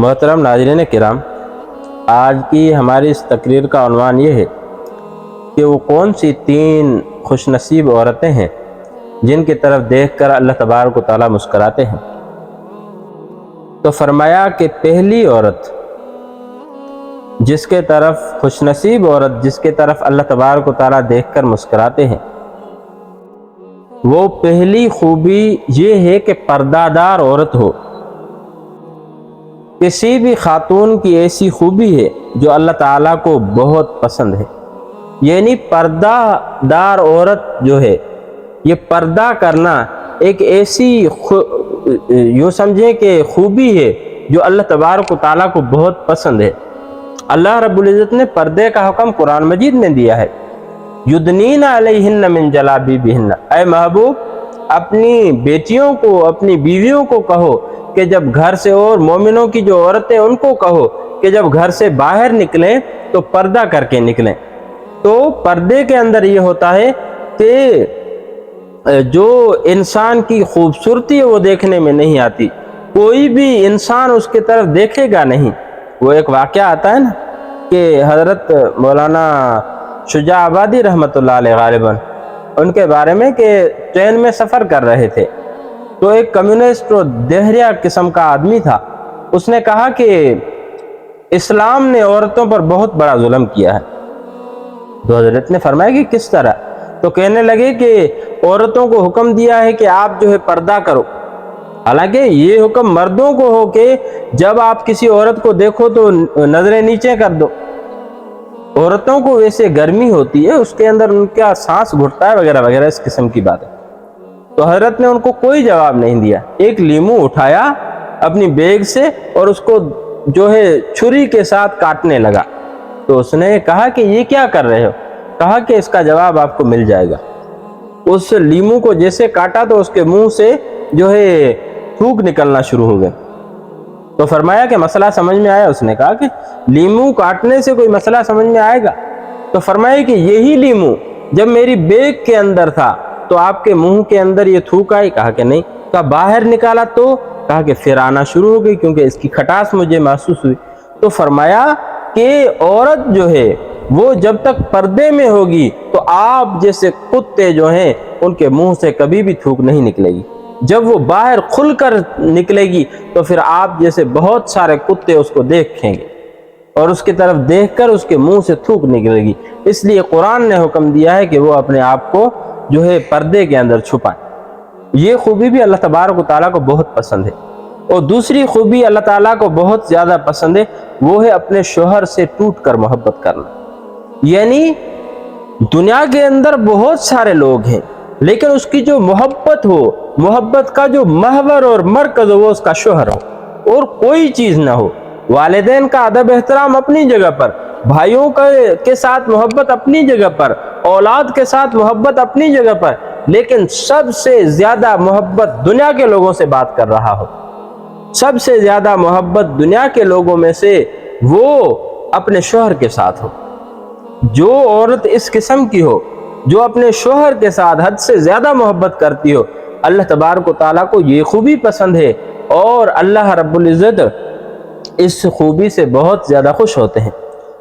محترم ناظرین کرام، آج کی ہماری اس تقریر کا عنوان یہ ہے کہ وہ کون سی 3 خوش نصیب عورتیں ہیں جن کی طرف دیکھ کر اللہ تبارک و تعالیٰ مسکراتے ہیں۔ تو فرمایا کہ پہلی عورت جس کے طرف خوش نصیب عورت جس کے طرف اللہ تبارک و تعالیٰ دیکھ کر مسکراتے ہیں، وہ پہلی خوبی یہ ہے کہ پردہ دار عورت ہو۔ کسی بھی خاتون کی ایسی خوبی ہے جو اللہ تعالیٰ کو بہت پسند ہے، یعنی پردہ دار عورت جو ہے، یہ پردہ کرنا ایک ایسی یوں سمجھیں کہ خوبی ہے جو اللہ تبارک و تعالیٰ کو بہت پسند ہے۔ اللہ رب العزت نے پردے کا حکم قرآن مجید میں دیا ہے، یدنین علیہن من جلابیبہن۔ اے محبوب، اپنی بیٹیوں کو، اپنی بیویوں کو کہو کہ جب گھر سے، اور مومنوں کی جو عورتیں ان کو کہو کہ جب گھر سے باہر نکلیں تو پردہ کر کے نکلیں۔ تو پردے کے اندر یہ ہوتا ہے کہ جو انسان کی خوبصورتی ہے وہ دیکھنے میں نہیں آتی، کوئی بھی انسان اس کی طرف دیکھے گا نہیں۔ وہ ایک واقعہ آتا ہے نا کہ حضرت مولانا شجاع آبادی رحمۃ اللہ علیہ غالباً ان کے بارے میں کہ ٹرین میں سفر کر رہے تھے، تو ایک کمیونسٹ اور دہریہ قسم کا آدمی تھا، اس نے کہا کہ اسلام نے عورتوں پر بہت بڑا ظلم کیا ہے۔ تو حضرت نے فرمایا کہ کس طرح؟ تو کہنے لگے کہ عورتوں کو حکم دیا ہے کہ آپ جو ہے پردہ کرو، حالانکہ یہ حکم مردوں کو ہو کہ جب آپ کسی عورت کو دیکھو تو نظریں نیچے کر دو۔ عورتوں کو ویسے گرمی ہوتی ہے، اس کے اندر ان کا سانس گھٹتا ہے وغیرہ وغیرہ، اس قسم کی بات ہے۔ تو حضرت نے ان کو کوئی جواب نہیں دیا، ایک لیمو اٹھایا اپنی بیگ سے اور اس کو جو ہے چھری کے ساتھ کاٹنے لگا۔ تو اس نے کہا کہ یہ کیا کر رہے ہو؟ کہا کہ اس کا جواب آپ کو مل جائے گا۔ اس لیمو کو جیسے کاٹا تو اس کے منہ سے جو ہے تھوک نکلنا شروع ہو گئے۔ تو فرمایا کہ مسئلہ سمجھ میں آیا؟ اس نے کہا کہ لیمو کاٹنے سے کوئی مسئلہ سمجھ میں آئے گا؟ تو فرمایا کہ یہی لیمو جب میری بیگ کے اندر تھا تو آپ کے منہ کے اندر یہ تھوک آئی؟ کہا کہ نہیں۔ کہا باہر نکالا تو؟ کہا کہ پھر آنا شروع ہو گئی کیونکہ اس کی کھٹاس مجھے محسوس ہوئی۔ تو فرمایا کہ عورت جو ہے وہ جب تک پردے میں ہوگی تو آپ جیسے کتے جو ہیں ان کے منہ سے کبھی بھی تھوک نہیں نکلے گی، جب وہ باہر کھل کر نکلے گی تو پھر آپ جیسے بہت سارے کتے اس کو دیکھیں گے اور اس کی طرف دیکھ کر اس کے منہ سے تھوک نکلے گی۔ اس لیے قرآن نے حکم دیا ہے کہ وہ اپنے آپ کو جو ہے پردے کے اندر چھپائیں۔ یہ خوبی بھی اللہ تبارک و تعالیٰ کو بہت پسند ہے۔ اور دوسری خوبی اللہ تعالیٰ کو بہت زیادہ پسند ہے، وہ ہے اپنے شوہر سے ٹوٹ کر محبت کرنا۔ یعنی دنیا کے اندر بہت سارے لوگ ہیں لیکن اس کی جو محبت ہو، محبت کا جو محور اور مرکز ہو، وہ اس کا شوہر ہو اور کوئی چیز نہ ہو۔ والدین کا ادب احترام اپنی جگہ پر، بھائیوں کے ساتھ محبت اپنی جگہ پر، اولاد کے ساتھ محبت اپنی جگہ پر، لیکن سب سے زیادہ محبت دنیا کے لوگوں سے بات کر رہا ہو، سب سے زیادہ محبت دنیا کے لوگوں میں سے وہ اپنے شوہر کے ساتھ ہو۔ جو عورت اس قسم کی ہو، جو اپنے شوہر کے ساتھ حد سے زیادہ محبت کرتی ہو، اللہ تبارک و تعالیٰ کو یہ خوبی پسند ہے اور اللہ رب العزت اس خوبی سے بہت زیادہ خوش ہوتے ہیں۔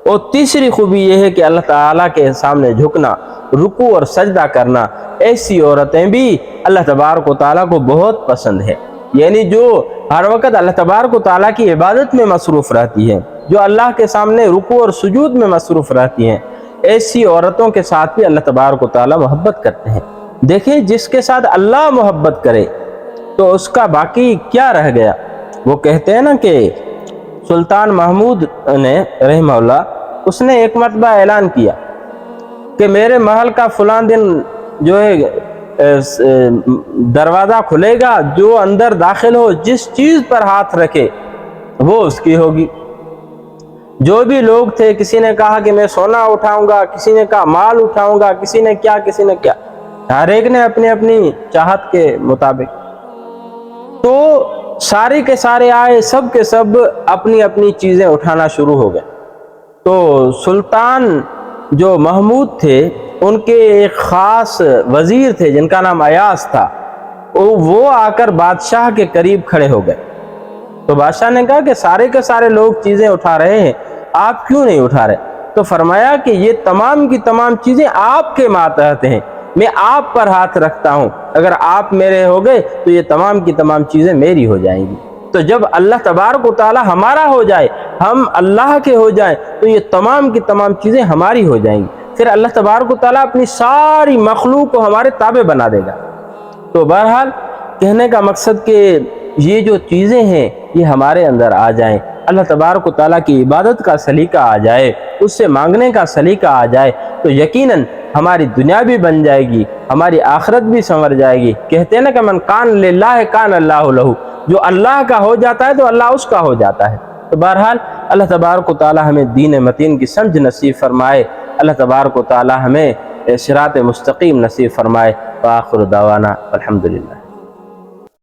اور تیسری خوبی یہ ہے کہ اللہ تعالیٰ کے سامنے جھکنا، رکوع اور سجدہ کرنا، ایسی عورتیں بھی اللہ تبارک و تعالیٰ کو بہت پسند ہے۔ یعنی جو ہر وقت اللہ تبارک و تعالیٰ کی عبادت میں مصروف رہتی ہیں، جو اللہ کے سامنے رکوع اور سجود میں مصروف رہتی ہیں، ایسی عورتوں کے ساتھ بھی اللہ تبارک و تعالیٰ محبت کرتے ہیں۔ دیکھیں، جس کے ساتھ اللہ محبت کرے تو اس کا باقی کیا رہ گیا؟ وہ کہتے ہیں نا کہ سلطان محمود نے رحمہ اللہ، اس نے ایک مرتبہ اعلان کیا کہ میرے محل کا فلاں دن جو ہے دروازہ کھلے گا، جو اندر داخل ہو جس چیز پر ہاتھ رکھے وہ اس کی ہوگی۔ جو بھی لوگ تھے، کسی نے کہا کہ میں سونا اٹھاؤں گا، کسی نے کہا مال اٹھاؤں گا، کسی نے کیا، کسی نے کیا، ہر ایک نے اپنی اپنی چاہت کے مطابق۔ تو سارے کے سارے آئے، سب کے سب اپنی اپنی چیزیں اٹھانا شروع ہو گئے۔ تو سلطان جو محمود تھے، ان کے ایک خاص وزیر تھے جن کا نام ایاز تھا، وہ آ کر بادشاہ کے قریب کھڑے ہو گئے تو بادشاہ نے کہا کہ سارے کے سارے لوگ چیزیں اٹھا رہے ہیں، آپ کیوں نہیں اٹھا رہے؟ تو فرمایا کہ یہ تمام کی تمام چیزیں آپ کے ماتحت ہیں، میں آپ پر ہاتھ رکھتا ہوں، اگر آپ میرے ہو گئے تو یہ تمام کی تمام چیزیں میری ہو جائیں گی۔ تو جب اللہ تبارک و تعالی ہمارا ہو جائے، ہم اللہ کے ہو جائیں، تو یہ تمام کی تمام چیزیں ہماری ہو جائیں گی، پھر اللہ تبارک و تعالی اپنی ساری مخلوق کو ہمارے تابع بنا دے گا۔ تو بہرحال کہنے کا مقصد کہ یہ جو چیزیں ہیں یہ ہمارے اندر آ جائیں، اللہ تبارک و تعالیٰ کی عبادت کا سلیقہ آ جائے، اس سے مانگنے کا سلیقہ آ جائے، تو یقیناً ہماری دنیا بھی بن جائے گی، ہماری آخرت بھی سنور جائے گی۔ کہتے ہیں نا کہ من کان للہ کان اللہ لہ، جو اللہ کا ہو جاتا ہے تو اللہ اس کا ہو جاتا ہے۔ تو بہرحال اللہ تبارک و تعالیٰ ہمیں دین متین کی سمجھ نصیب فرمائے، اللہ تبارک و تعالیٰ ہمیں صراط مستقیم نصیب فرمائے۔ وآخر دعوانا الحمدللہ۔